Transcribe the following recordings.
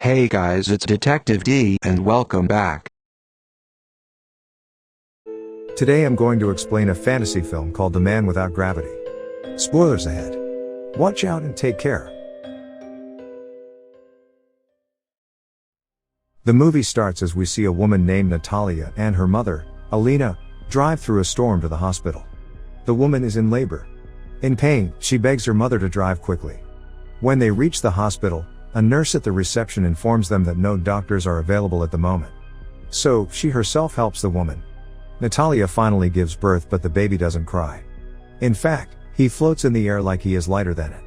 Hey guys, it's Detective D and welcome back. Today I'm going to explain a fantasy film called The Man Without Gravity. Spoilers ahead. Watch out and take care. The movie starts as we see a woman named Natalia and her mother, Alina, drive through a storm to the hospital. The woman is in labor. In pain, she begs her mother to drive quickly. When they reach the hospital, a nurse at the reception informs them that no doctors are available at the moment. So, she herself helps the woman. Natalia finally gives birth, but the baby doesn't cry. In fact, he floats in the air like he is lighter than it.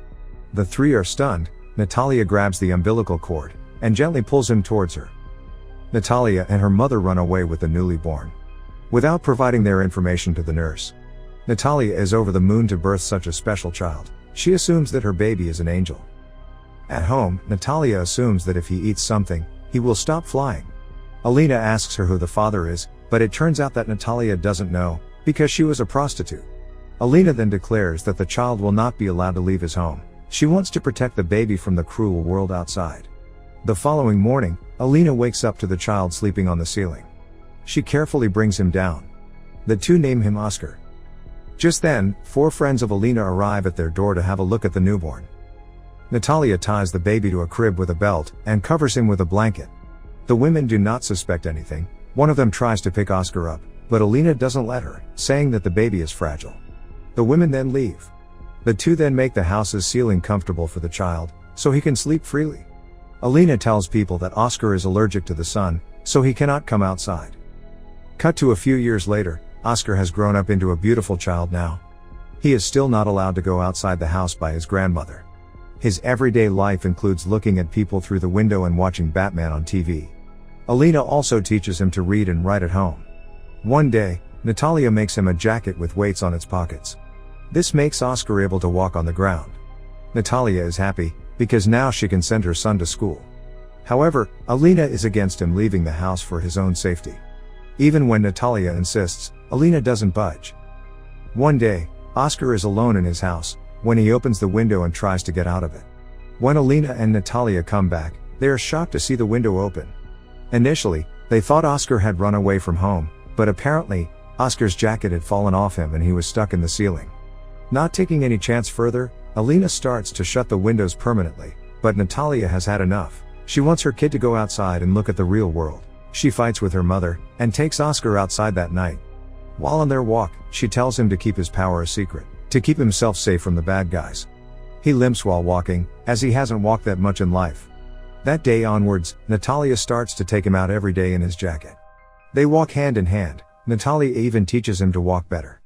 The three are stunned. Natalia grabs the umbilical cord and gently pulls him towards her. Natalia and her mother run away with the newly born, without providing their information to the nurse. Natalia is over the moon to birth such a special child. She assumes that her baby is an angel. At home, Natalia assumes that if he eats something, he will stop flying. Alina asks her who the father is, but it turns out that Natalia doesn't know, because she was a prostitute. Alina then declares that the child will not be allowed to leave his home. She wants to protect the baby from the cruel world outside. The following morning, Alina wakes up to the child sleeping on the ceiling. She carefully brings him down. The two name him Oscar. Just then, four friends of Alina arrive at their door to have a look at the newborn. Natalia ties the baby to a crib with a belt and covers him with a blanket. The women do not suspect anything. One of them tries to pick Oscar up, but Alina doesn't let her, saying that the baby is fragile. The women then leave. The two then make the house's ceiling comfortable for the child, so he can sleep freely. Alina tells people that Oscar is allergic to the sun, so he cannot come outside. Cut to a few years later, Oscar has grown up into a beautiful child now. He is still not allowed to go outside the house by his grandmother. His everyday life includes looking at people through the window and watching Batman on TV. Alina also teaches him to read and write at home. One day, Natalia makes him a jacket with weights on its pockets. This makes Oscar able to walk on the ground. Natalia is happy, because now she can send her son to school. However, Alina is against him leaving the house for his own safety. Even when Natalia insists, Alina doesn't budge. One day, Oscar is alone in his house, when he opens the window and tries to get out of it. When Alina and Natalia come back, they are shocked to see the window open. Initially, they thought Oscar had run away from home, but apparently, Oscar's jacket had fallen off him and he was stuck in the ceiling. Not taking any chance further, Alina starts to shut the windows permanently, but Natalia has had enough. She wants her kid to go outside and look at the real world. She fights with her mother, and takes Oscar outside that night. While on their walk, she tells him to keep his power a secret, to keep himself safe from the bad guys. He limps while walking, as he hasn't walked that much in life. That day onwards, Natalia starts to take him out every day in his jacket. They walk hand in hand. Natalia even teaches him to walk better.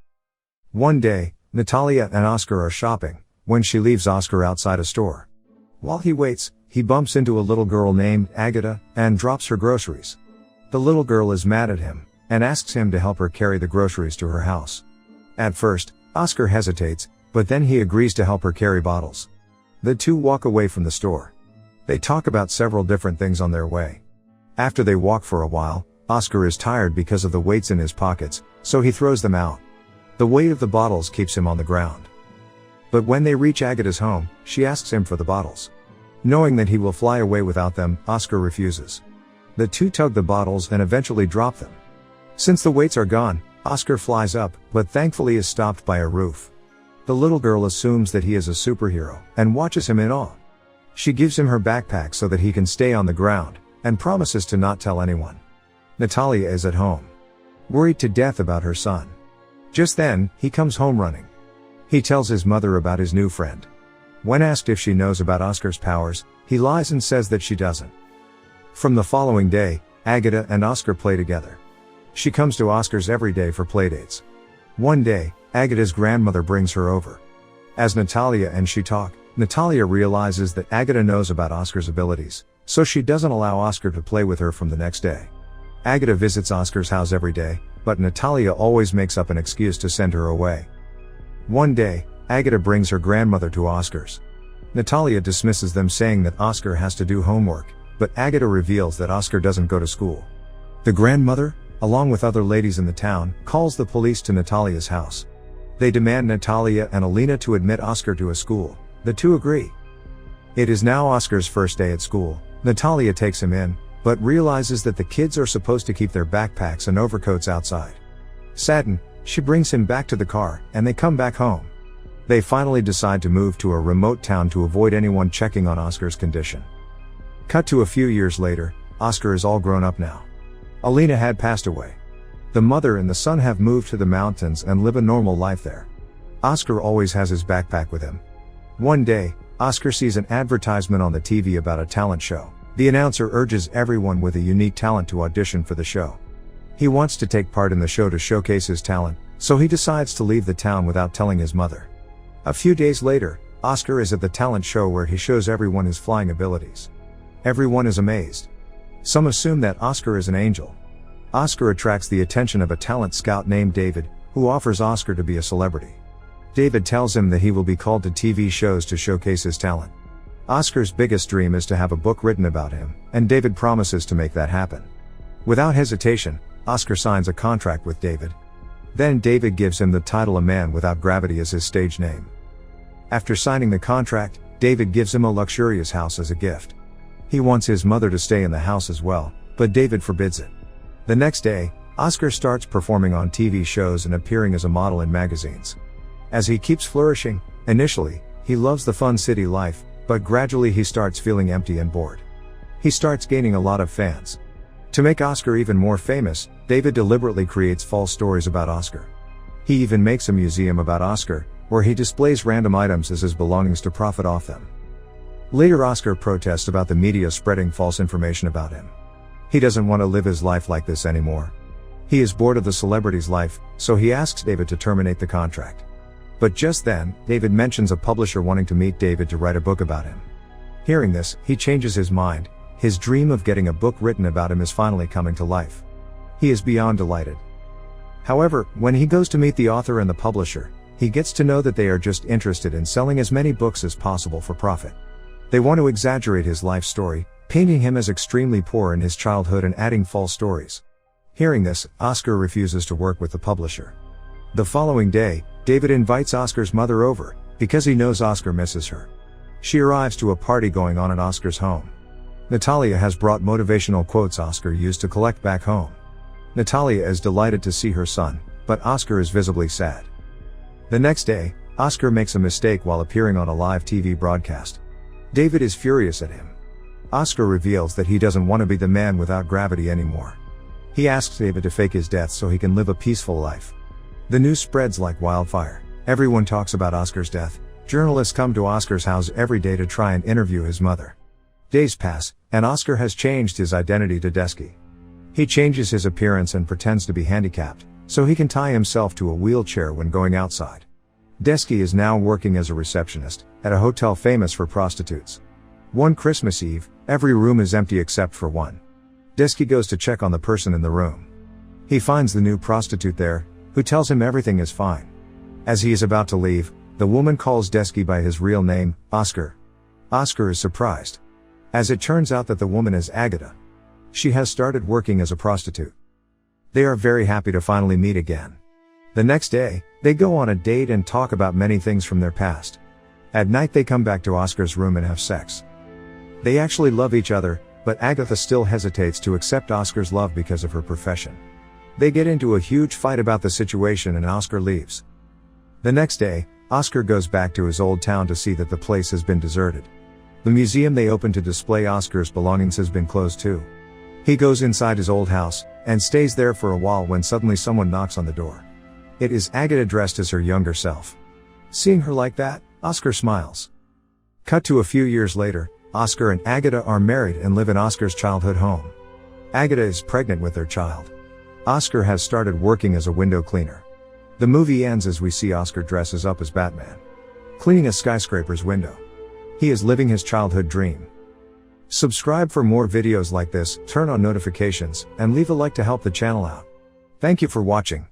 One day, Natalia and Oscar are shopping, when she leaves Oscar outside a store. While he waits, he bumps into a little girl named Agata, and drops her groceries. The little girl is mad at him, and asks him to help her carry the groceries to her house. At first, Oscar hesitates, but then he agrees to help her carry bottles. The two walk away from the store. They talk about several different things on their way. After they walk for a while, Oscar is tired because of the weights in his pockets, so he throws them out. The weight of the bottles keeps him on the ground. But when they reach Agata's home, she asks him for the bottles. Knowing that he will fly away without them, Oscar refuses. The two tug the bottles and eventually drop them. Since the weights are gone, Oscar flies up, but thankfully is stopped by a roof. The little girl assumes that he is a superhero, and watches him in awe. She gives him her backpack so that he can stay on the ground, and promises to not tell anyone. Natalia is at home, worried to death about her son. Just then, he comes home running. He tells his mother about his new friend. When asked if she knows about Oscar's powers, he lies and says that she doesn't. From the following day, Agata and Oscar play together. She comes to Oscar's every day for playdates. One day, Agata's grandmother brings her over. As Natalia and she talk, Natalia realizes that Agata knows about Oscar's abilities, so she doesn't allow Oscar to play with her from the next day. Agata visits Oscar's house every day, but Natalia always makes up an excuse to send her away. One day, Agata brings her grandmother to Oscar's. Natalia dismisses them, saying that Oscar has to do homework, but Agata reveals that Oscar doesn't go to school. The grandmother, along with other ladies in the town, calls the police to Natalia's house. They demand Natalia and Alina to admit Oscar to a school. The two agree. It is now Oscar's first day at school. Natalia takes him in, but realizes that the kids are supposed to keep their backpacks and overcoats outside. Saddened, she brings him back to the car, and they come back home. They finally decide to move to a remote town to avoid anyone checking on Oscar's condition. Cut to a few years later, Oscar is all grown up now. Alina had passed away. The mother and the son have moved to the mountains and live a normal life there. Oscar always has his backpack with him. One day, Oscar sees an advertisement on the TV about a talent show. The announcer urges everyone with a unique talent to audition for the show. He wants to take part in the show to showcase his talent, so he decides to leave the town without telling his mother. A few days later, Oscar is at the talent show where he shows everyone his flying abilities. Everyone is amazed. Some assume that Oscar is an angel. Oscar attracts the attention of a talent scout named David, who offers Oscar to be a celebrity. David tells him that he will be called to TV shows to showcase his talent. Oscar's biggest dream is to have a book written about him, and David promises to make that happen. Without hesitation, Oscar signs a contract with David. Then David gives him the title A Man Without Gravity as his stage name. After signing the contract, David gives him a luxurious house as a gift. He wants his mother to stay in the house as well, but David forbids it. The next day, Oscar starts performing on TV shows and appearing as a model in magazines. As he keeps flourishing, initially, he loves the fun city life, but gradually he starts feeling empty and bored. He starts gaining a lot of fans. To make Oscar even more famous, David deliberately creates false stories about Oscar. He even makes a museum about Oscar, where he displays random items as his belongings to profit off them. Later, Oscar protests about the media spreading false information about him. He doesn't want to live his life like this anymore. He is bored of the celebrity's life, so he asks David to terminate the contract. But just then, David mentions a publisher wanting to meet David to write a book about him. Hearing this, he changes his mind. His dream of getting a book written about him is finally coming to life. He is beyond delighted. However, when he goes to meet the author and the publisher, he gets to know that they are just interested in selling as many books as possible for profit. They want to exaggerate his life story, painting him as extremely poor in his childhood and adding false stories. Hearing this, Oscar refuses to work with the publisher. The following day, David invites Oscar's mother over, because he knows Oscar misses her. She arrives to a party going on at Oscar's home. Natalia has brought motivational quotes Oscar used to collect back home. Natalia is delighted to see her son, but Oscar is visibly sad. The next day, Oscar makes a mistake while appearing on a live TV broadcast. David is furious at him. Oscar reveals that he doesn't want to be the man without gravity anymore. He asks David to fake his death so he can live a peaceful life. The news spreads like wildfire. Everyone talks about Oscar's death. Journalists come to Oscar's house every day to try and interview his mother. Days pass, and Oscar has changed his identity to Desky. He changes his appearance and pretends to be handicapped, so he can tie himself to a wheelchair when going outside. Desky is now working as a receptionist, at a hotel famous for prostitutes. One Christmas Eve, every room is empty except for one. Desky goes to check on the person in the room. He finds the new prostitute there, who tells him everything is fine. As he is about to leave, the woman calls Desky by his real name, Oscar. Oscar is surprised, as it turns out that the woman is Agatha. She has started working as a prostitute. They are very happy to finally meet again. The next day, they go on a date and talk about many things from their past. At night they come back to Oscar's room and have sex. They actually love each other, but Agatha still hesitates to accept Oscar's love because of her profession. They get into a huge fight about the situation and Oscar leaves. The next day, Oscar goes back to his old town to see that the place has been deserted. The museum they opened to display Oscar's belongings has been closed too. He goes inside his old house, and stays there for a while when suddenly someone knocks on the door. It is Agatha dressed as her younger self. Seeing her like that, Oscar smiles. Cut to a few years later, Oscar and Agatha are married and live in Oscar's childhood home. Agatha is pregnant with their child. Oscar has started working as a window cleaner. The movie ends as we see Oscar dresses up as Batman, cleaning a skyscraper's window. He is living his childhood dream. Subscribe for more videos like this, turn on notifications, and leave a like to help the channel out. Thank you for watching.